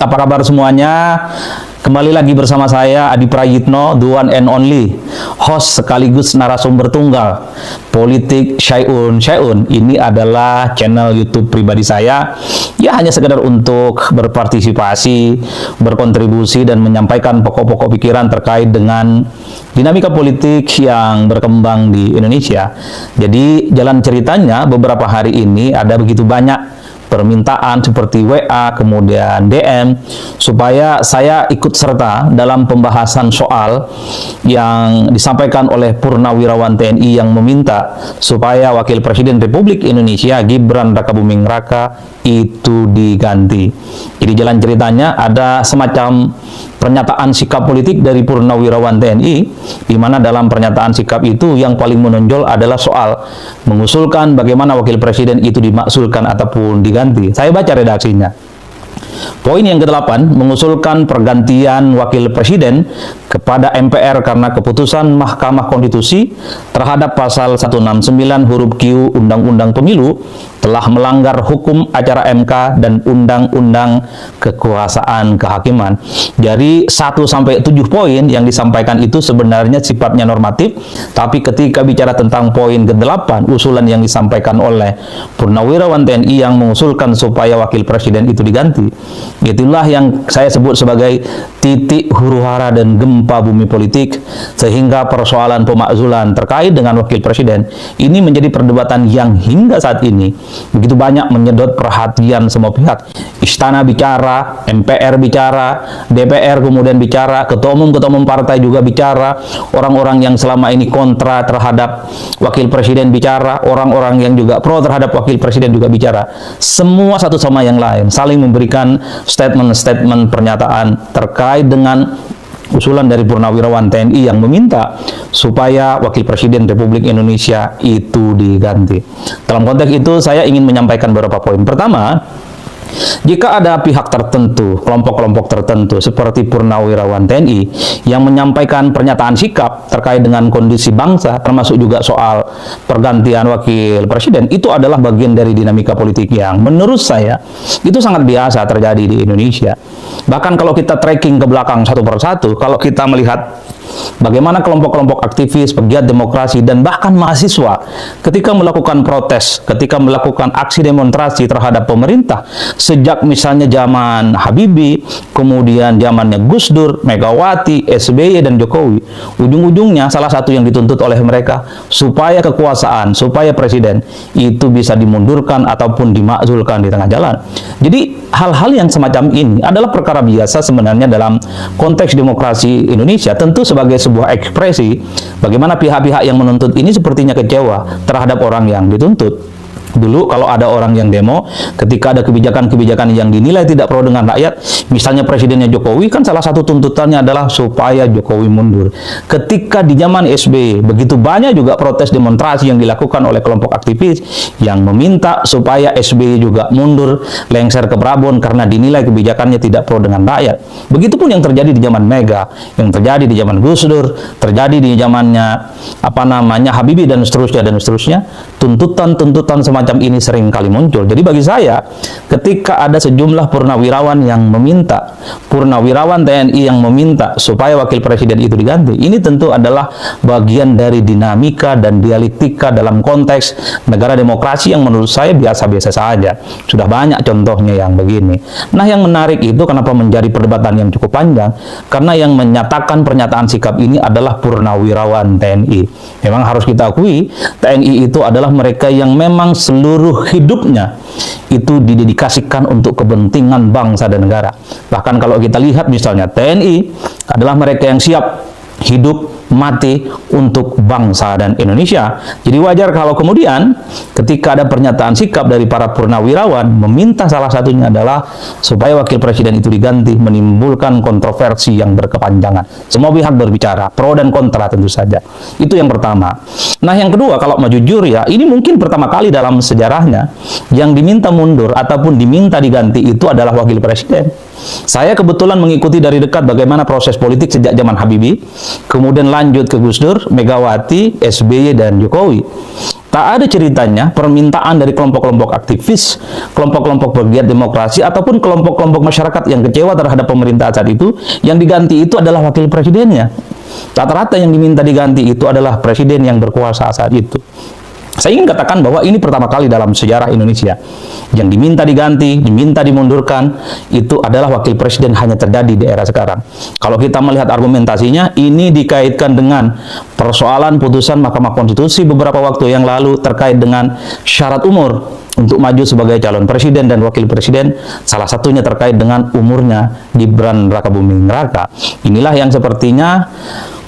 apa kabar semuanya? Kembali lagi bersama saya Adi Prayitno, the one and only host sekaligus narasumber tunggal Politik Syai'un. Ini adalah channel YouTube pribadi saya. Ya hanya sekedar untuk berpartisipasi, berkontribusi dan menyampaikan pokok-pokok pikiran terkait dengan dinamika politik yang berkembang di Indonesia. Jadi jalan ceritanya beberapa hari ini ada begitu banyak permintaan seperti WA, kemudian DM, supaya saya ikut serta dalam pembahasan soal yang disampaikan oleh Purnawirawan TNI yang meminta supaya Wakil Presiden Republik Indonesia Gibran Rakabuming Raka itu diganti. Jadi jalan ceritanya ada semacam pernyataan sikap politik dari Purnawirawan TNI, di mana dalam pernyataan sikap itu yang paling menonjol adalah soal mengusulkan bagaimana Wakil Presiden itu dimaksulkan ataupun diganti. Saya baca redaksinya. Poin yang ke-8, mengusulkan pergantian Wakil Presiden kepada MPR karena keputusan Mahkamah Konstitusi terhadap pasal 169 huruf Q Undang-Undang Pemilu telah melanggar hukum acara MK dan Undang-Undang Kekuasaan Kehakiman. Dari 1-7 poin yang disampaikan itu sebenarnya sifatnya normatif, tapi ketika bicara tentang poin ke-8, usulan yang disampaikan oleh Purnawirawan TNI yang mengusulkan supaya Wakil Presiden itu diganti, itulah yang saya sebut sebagai titik huru-hara dan gempa bumi politik, sehingga persoalan pemakzulan terkait dengan Wakil Presiden ini menjadi perdebatan yang hingga saat ini begitu banyak menyedot perhatian semua pihak. Istana bicara, MPR bicara, DPR kemudian bicara, ketua umum partai juga bicara, orang-orang yang selama ini kontra terhadap Wakil Presiden bicara, orang-orang yang juga pro terhadap Wakil Presiden juga bicara. Semua satu sama yang lain saling memberikan statement-statement pernyataan terkait dengan usulan dari Purnawirawan TNI yang meminta supaya Wakil Presiden Republik Indonesia itu diganti. Dalam konteks itu saya ingin menyampaikan beberapa poin. Pertama, jika ada pihak tertentu, kelompok-kelompok tertentu seperti Purnawirawan TNI yang menyampaikan pernyataan sikap terkait dengan kondisi bangsa, termasuk juga soal pergantian Wakil Presiden, itu adalah bagian dari dinamika politik yang menurut saya itu sangat biasa terjadi di Indonesia. Bahkan kalau kita tracking ke belakang satu persatu, kalau kita melihat bagaimana kelompok-kelompok aktivis, pegiat demokrasi, dan bahkan mahasiswa ketika melakukan protes, ketika melakukan aksi demonstrasi terhadap pemerintah, sejak misalnya zaman Habibie, kemudian zamannya Gus Dur, Megawati, SBY, dan Jokowi, ujung-ujungnya salah satu yang dituntut oleh mereka supaya kekuasaan, supaya presiden itu bisa dimundurkan ataupun dimakzulkan di tengah jalan. Jadi hal-hal yang semacam ini adalah perkara biasa sebenarnya dalam konteks demokrasi Indonesia. Tentu sebagai sebuah ekspresi bagaimana pihak-pihak yang menuntut ini sepertinya kecewa terhadap orang yang dituntut. Dulu kalau ada orang yang demo, ketika ada kebijakan-kebijakan yang dinilai tidak pro dengan rakyat, misalnya presidennya Jokowi, kan salah satu tuntutannya adalah supaya Jokowi mundur. Ketika di zaman SBY, begitu banyak juga protes demonstrasi yang dilakukan oleh kelompok aktivis yang meminta supaya SBY juga mundur, lengser ke Prabon karena dinilai kebijakannya tidak pro dengan rakyat. Begitupun yang terjadi di zaman Mega, yang terjadi di zaman Gus Dur, terjadi di zamannya Habibie dan seterusnya. Tuntutan-tuntutan semacam ini sering kali muncul. Jadi bagi saya, ketika ada sejumlah purnawirawan yang meminta, Purnawirawan TNI yang meminta supaya Wakil Presiden itu diganti, ini tentu adalah bagian dari dinamika dan dialektika dalam konteks negara demokrasi yang menurut saya biasa-biasa saja. Sudah banyak contohnya yang begini. Nah, yang menarik itu kenapa menjadi perdebatan yang cukup panjang, karena yang menyatakan pernyataan sikap ini adalah Purnawirawan TNI. Memang harus kita akui, TNI itu adalah mereka yang memang seluruh hidupnya itu didedikasikan untuk kepentingan bangsa dan negara. Bahkan kalau kita lihat misalnya TNI adalah mereka yang siap hidup mati untuk bangsa dan Indonesia. Jadi wajar kalau kemudian ketika ada pernyataan sikap dari para purnawirawan meminta salah satunya adalah supaya Wakil Presiden itu diganti, menimbulkan kontroversi yang berkepanjangan. Semua pihak berbicara, pro dan kontra tentu saja. Itu yang pertama. Nah, yang kedua, kalau mau jujur ya, ini mungkin pertama kali dalam sejarahnya yang diminta mundur ataupun diminta diganti itu adalah Wakil Presiden. Saya kebetulan mengikuti dari dekat bagaimana proses politik sejak zaman Habibie, kemudian lanjut ke Gus Dur, Megawati, SBY, dan Jokowi. Tak ada ceritanya permintaan dari kelompok-kelompok aktivis, kelompok-kelompok pegiat demokrasi, ataupun kelompok-kelompok masyarakat yang kecewa terhadap pemerintah saat itu, yang diganti itu adalah wakil presidennya. Rata-rata yang diminta diganti itu adalah presiden yang berkuasa saat itu. Saya ingin katakan bahwa ini pertama kali dalam sejarah Indonesia yang diminta diganti, diminta dimundurkan, itu adalah wakil presiden hanya terjadi di era sekarang. Kalau kita melihat argumentasinya, ini dikaitkan dengan persoalan putusan Mahkamah Konstitusi beberapa waktu yang lalu terkait dengan syarat umur untuk maju sebagai calon presiden dan wakil presiden, salah satunya terkait dengan umurnya Gibran Rakabuming Raka. Inilah yang sepertinya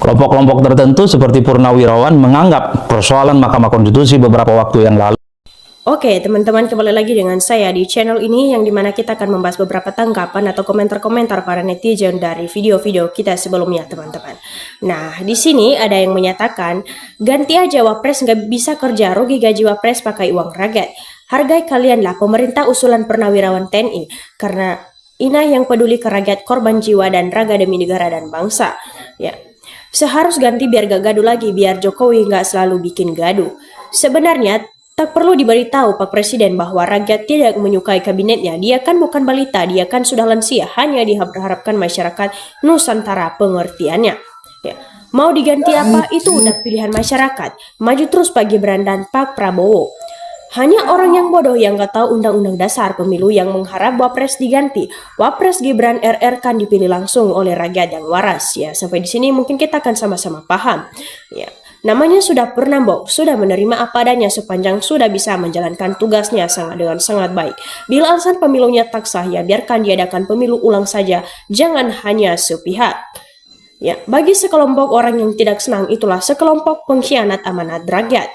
kelompok-kelompok tertentu seperti Purnawirawan menganggap persoalan Mahkamah Konstitusi beberapa waktu yang lalu. Oke, teman-teman, kembali lagi dengan saya di channel ini yang dimana kita akan membahas beberapa tanggapan atau komentar-komentar para netizen dari video-video kita sebelumnya, teman-teman. Nah, di sini ada yang menyatakan, ganti aja Wapres, nggak bisa kerja, rugi gaji Wapres pakai uang rakyat. Hargai kalianlah pemerintah usulan Purnawirawan TNI, karena ina yang peduli ke rakyat, korban jiwa dan raga demi negara dan bangsa. Ya, seharus ganti biar gak gaduh lagi, biar Jokowi nggak selalu bikin gaduh. Sebenarnya, tak perlu diberitahu Pak Presiden bahwa rakyat tidak menyukai kabinetnya. Dia kan bukan balita, dia kan sudah lansia. Hanya diharapkan masyarakat Nusantara pengertiannya. Ya. Mau diganti apa, itu udah pilihan masyarakat. Maju terus Pak Gibran dan Pak Prabowo. Hanya orang yang bodoh yang gak tahu undang-undang dasar pemilu yang mengharap Wapres diganti. Wapres Gibran RR kan dipilih langsung oleh rakyat yang waras. Ya, sampai di sini mungkin kita akan sama-sama paham. Ya. Namanya sudah Purnambok, sudah menerima apa adanya sepanjang sudah bisa menjalankan tugasnya dengan sangat baik. Bila alasan pemilunya tak sah, ya biarkan diadakan pemilu ulang saja, jangan hanya sepihak. Ya, bagi sekelompok orang yang tidak senang, itulah sekelompok pengkhianat amanat rakyat.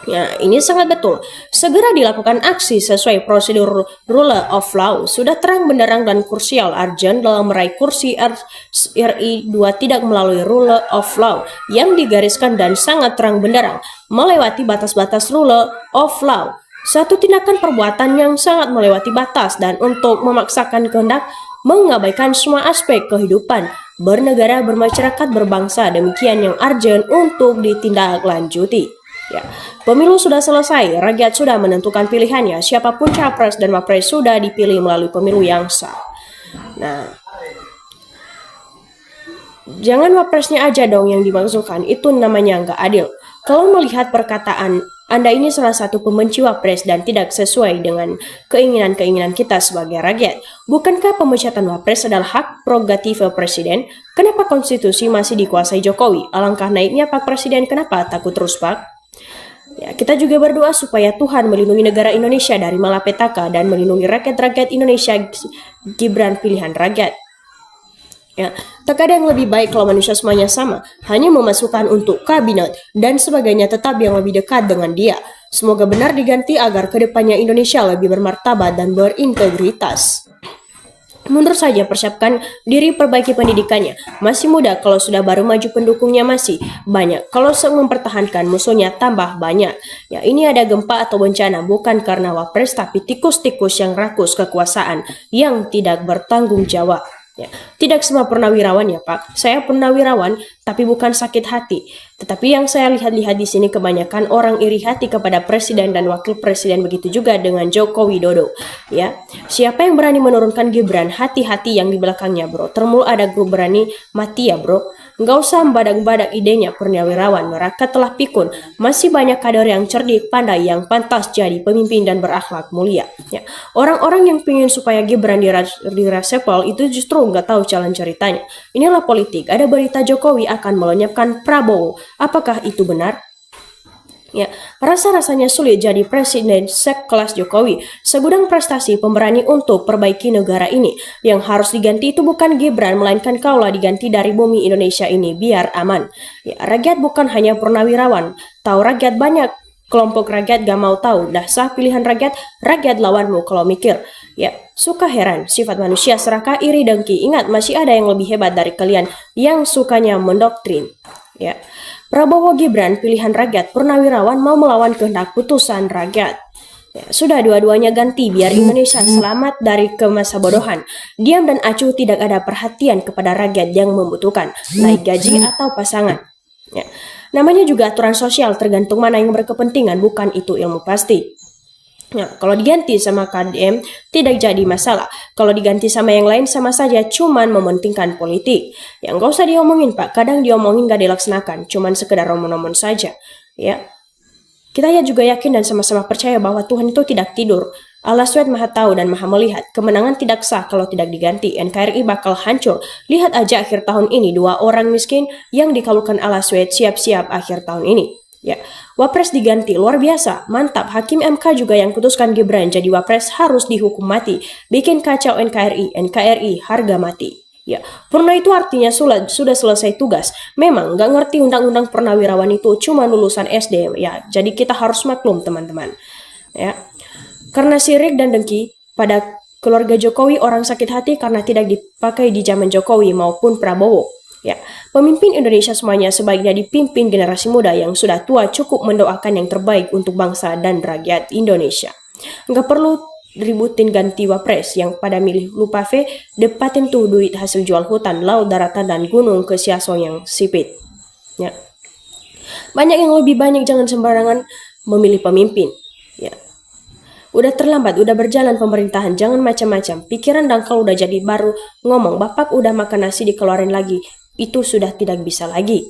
Ya, ini sangat betul. Segera dilakukan aksi sesuai prosedur rule of law. Sudah terang benderang dan krusial urgent dalam meraih kursi RI 2 tidak melalui rule of law yang digariskan dan sangat terang benderang melewati batas-batas rule of law. Satu tindakan perbuatan yang sangat melewati batas dan untuk memaksakan kehendak mengabaikan semua aspek kehidupan bernegara, bermasyarakat, berbangsa. Demikian yang urgent untuk ditindaklanjuti. Ya, pemilu sudah selesai, rakyat sudah menentukan pilihannya, siapapun capres dan wapres sudah dipilih melalui pemilu yang sah. Nah, jangan wapresnya aja dong yang dimaksudkan, itu namanya nggak adil. Kalau melihat perkataan Anda ini salah satu pembenci wapres dan tidak sesuai dengan keinginan-keinginan kita sebagai rakyat. Bukankah pemecatan wapres adalah hak prerogatif presiden? Kenapa konstitusi masih dikuasai Jokowi? Alangkah naiknya Pak Presiden, kenapa takut terus Pak? Ya, kita juga berdoa supaya Tuhan melindungi negara Indonesia dari malapetaka dan melindungi rakyat-rakyat Indonesia Gibran pilihan rakyat. Ya, tak ada yang lebih baik kalau manusia semuanya sama, hanya memasukkan untuk kabinet dan sebagainya tetap yang lebih dekat dengan dia. Semoga benar diganti agar kedepannya Indonesia lebih bermartabat dan berintegritas. Mundur saja, persiapkan diri, perbaiki pendidikannya. Masih muda, kalau sudah baru maju pendukungnya masih banyak. Kalau mempertahankan musuhnya tambah banyak. Ya, ini ada gempa atau bencana bukan karena wapres tapi tikus-tikus yang rakus kekuasaan yang tidak bertanggung jawab. Ya, tidak semua purnawirawan ya Pak. Saya purnawirawan tapi bukan sakit hati. Tetapi yang saya lihat-lihat di sini kebanyakan orang iri hati kepada presiden dan wakil presiden, begitu juga dengan Joko Widodo. Ya, siapa yang berani menurunkan Gibran? Hati-hati yang di belakangnya bro. Termul ada grup berani mati ya bro. Nggak usah badak-badak idenya purnawirawan. Mereka telah pikun. Masih banyak kader yang cerdik, pandai, yang pantas jadi pemimpin dan berakhlak mulia. Ya, orang-orang yang ingin supaya Gibran diresapel itu justru nggak tahu jalan ceritanya. Inilah politik. Ada berita Jokowi akan melenyapkan Prabowo. Apakah itu benar? Ya, rasa-rasanya sulit jadi presiden sekelas Jokowi. Segudang prestasi pemberani untuk perbaiki negara ini. Yang harus diganti itu bukan Gibran, melainkan kaulah diganti dari bumi Indonesia ini biar aman. Ya, rakyat bukan hanya purnawirawan. Tahu rakyat banyak. Kelompok rakyat gak mau tahu. Dah sah pilihan rakyat, rakyat lawanmu kalau mikir. Ya, suka heran, sifat manusia serakah, iri, dengki. Ingat, masih ada yang lebih hebat dari kalian yang sukanya mendoktrin. Ya, Prabowo Gibran pilihan rakyat, purnawirawan mau melawan kehendak putusan rakyat. Ya, sudah dua-duanya ganti biar Indonesia selamat dari kemasa bodohan. Diam dan acuh, tidak ada perhatian kepada rakyat yang membutuhkan, naik gaji atau pasangan. Ya. Namanya juga aturan sosial, tergantung mana yang berkepentingan, bukan itu ilmu pasti. Nah, kalau diganti sama KDM tidak jadi masalah. Kalau diganti sama yang lain sama saja, cuman mementingkan politik. Yang gak usah diomongin Pak, kadang diomongin gak dilaksanakan, cuman sekedar omong-omong saja. Ya, kita ya juga yakin dan sama-sama percaya bahwa Tuhan itu tidak tidur. Allah SWT Maha Tahu dan Maha Melihat. Kemenangan tidak sah kalau tidak diganti. NKRI bakal hancur. Lihat aja akhir tahun ini, 2 orang miskin yang dikabulkan Allah SWT siap-siap akhir tahun ini. Ya, Wapres diganti, luar biasa, mantap. Hakim MK juga yang putuskan Gibran jadi Wapres harus dihukum mati. Bikin kacau NKRI harga mati. Ya, purna itu artinya sudah selesai tugas. Memang nggak ngerti undang-undang purnawirawan itu cuma lulusan SD. Ya, jadi kita harus maklum teman-teman. Ya, karena sirik dan dengki pada keluarga Jokowi, orang sakit hati karena tidak dipakai di zaman Jokowi maupun Prabowo. Ya, pemimpin Indonesia semuanya sebaiknya dipimpin generasi muda yang sudah tua, cukup mendoakan yang terbaik untuk bangsa dan rakyat Indonesia. Nggak perlu ributin ganti Wapres yang pada milih lupa depatin tuh duit hasil jual hutan, laut, daratan, dan gunung ke siaso yang sipit. Ya. Banyak yang lebih banyak, jangan sembarangan memilih pemimpin. Ya. Udah terlambat, udah berjalan pemerintahan, jangan macam-macam. Pikiran dangkal udah jadi baru ngomong, bapak udah makan nasi dikeluarin lagi. Itu sudah tidak bisa lagi.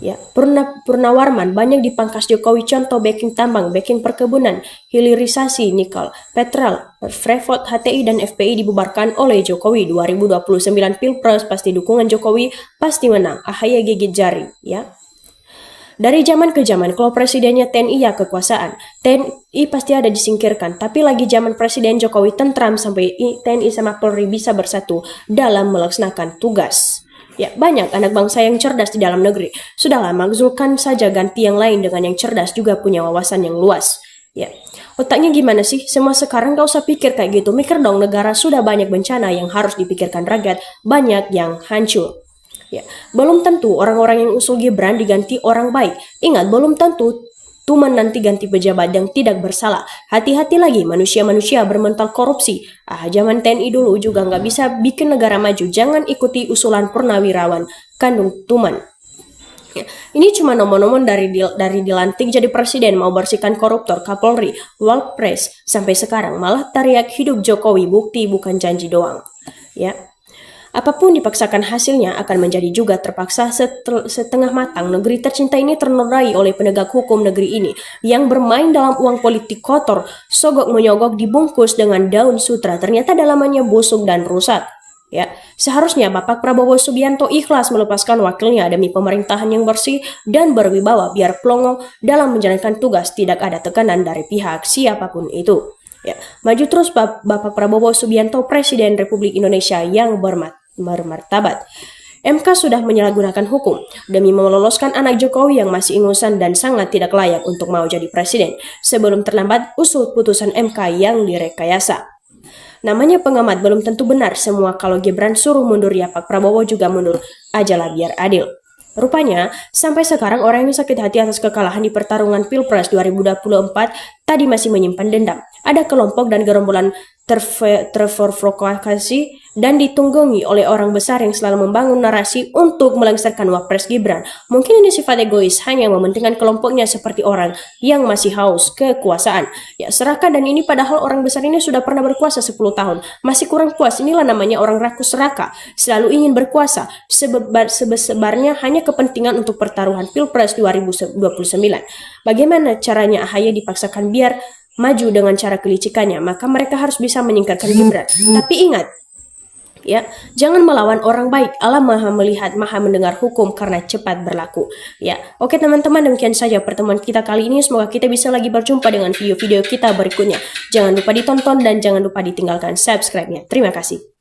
Ya, Purnawarman banyak dipangkas Jokowi, contoh backing tambang, backing perkebunan, hilirisasi nikel, petrol, Freeport, HTI dan FPI dibubarkan oleh Jokowi. 2029 Pilpres pasti dukungan Jokowi pasti menang. AHY gigit jari, ya. Dari zaman ke zaman, kalau presidennya TNI ya kekuasaan. TNI pasti ada disingkirkan, tapi lagi zaman Presiden Jokowi tentram sampai TNI sama Polri bisa bersatu dalam melaksanakan tugas. Ya, banyak anak bangsa yang cerdas di dalam negeri. Sudahlah, makzulkan saja ganti yang lain dengan yang cerdas juga punya wawasan yang luas. Ya, otaknya gimana sih? Semua sekarang gak usah pikir kayak gitu. Mikir dong, negara sudah banyak bencana yang harus dipikirkan rakyat, banyak yang hancur. Ya, belum tentu orang-orang yang usul Gibran diganti orang baik. Ingat, belum tentu Tuman nanti ganti pejabat yang tidak bersalah. Hati-hati lagi, manusia-manusia bermental korupsi. Zaman TNI dulu juga nggak bisa bikin negara maju. Jangan ikuti usulan purnawirawan kandung Tuman. Ya, ini cuma nomor-nomor dari dilantik jadi presiden mau bersihkan koruptor, Kapolri, Wapres sampai sekarang malah teriak hidup Jokowi, bukti bukan janji doang. Ya. Apapun dipaksakan hasilnya akan menjadi juga terpaksa setengah matang. Negeri tercinta ini ternodai oleh penegak hukum negeri ini yang bermain dalam uang politik kotor, sogok menyogok dibungkus dengan daun sutra. Ternyata dalamannya busuk dan rusak. Ya, seharusnya Bapak Prabowo Subianto ikhlas melepaskan wakilnya demi pemerintahan yang bersih dan berwibawa biar plongo dalam menjalankan tugas, tidak ada tekanan dari pihak siapapun itu. Ya, maju terus Bapak Prabowo Subianto, Presiden Republik Indonesia yang bermartabat. MK sudah menyalahgunakan hukum demi meloloskan anak Jokowi yang masih ingusan dan sangat tidak layak untuk mau jadi presiden. Sebelum terlambat, usul putusan MK yang direkayasa. Namanya pengamat belum tentu benar semua. Kalau Gibran suruh mundur ya Pak Prabowo juga mundur. Ajalah biar adil. Rupanya, sampai sekarang orang yang sakit hati atas kekalahan di pertarungan Pilpres 2024 tadi masih menyimpan dendam. Ada kelompok dan gerombolan terprovokasi dan ditunggangi oleh orang besar yang selalu membangun narasi untuk melengsarkan Wapres Gibran. Mungkin ini sifat egois, hanya mementingkan kelompoknya seperti orang yang masih haus kekuasaan. Ya, seraka, dan ini padahal orang besar ini sudah pernah berkuasa 10 tahun. Masih kurang puas, inilah namanya orang rakus seraka. Selalu ingin berkuasa, sebarnya hanya kepentingan untuk pertaruhan Pilpres 2029. Bagaimana caranya AHY dipaksakan biar maju dengan cara kelicikannya? Maka mereka harus bisa menyingkirkan Gibran. Tapi ingat, ya, jangan melawan orang baik. Allah Maha Melihat, Maha Mendengar hukum karena cepat berlaku. Ya, oke teman-teman, demikian saja pertemuan kita kali ini. Semoga kita bisa lagi berjumpa dengan video-video kita berikutnya. Jangan lupa ditonton dan jangan lupa ditinggalkan subscribe-nya. Terima kasih.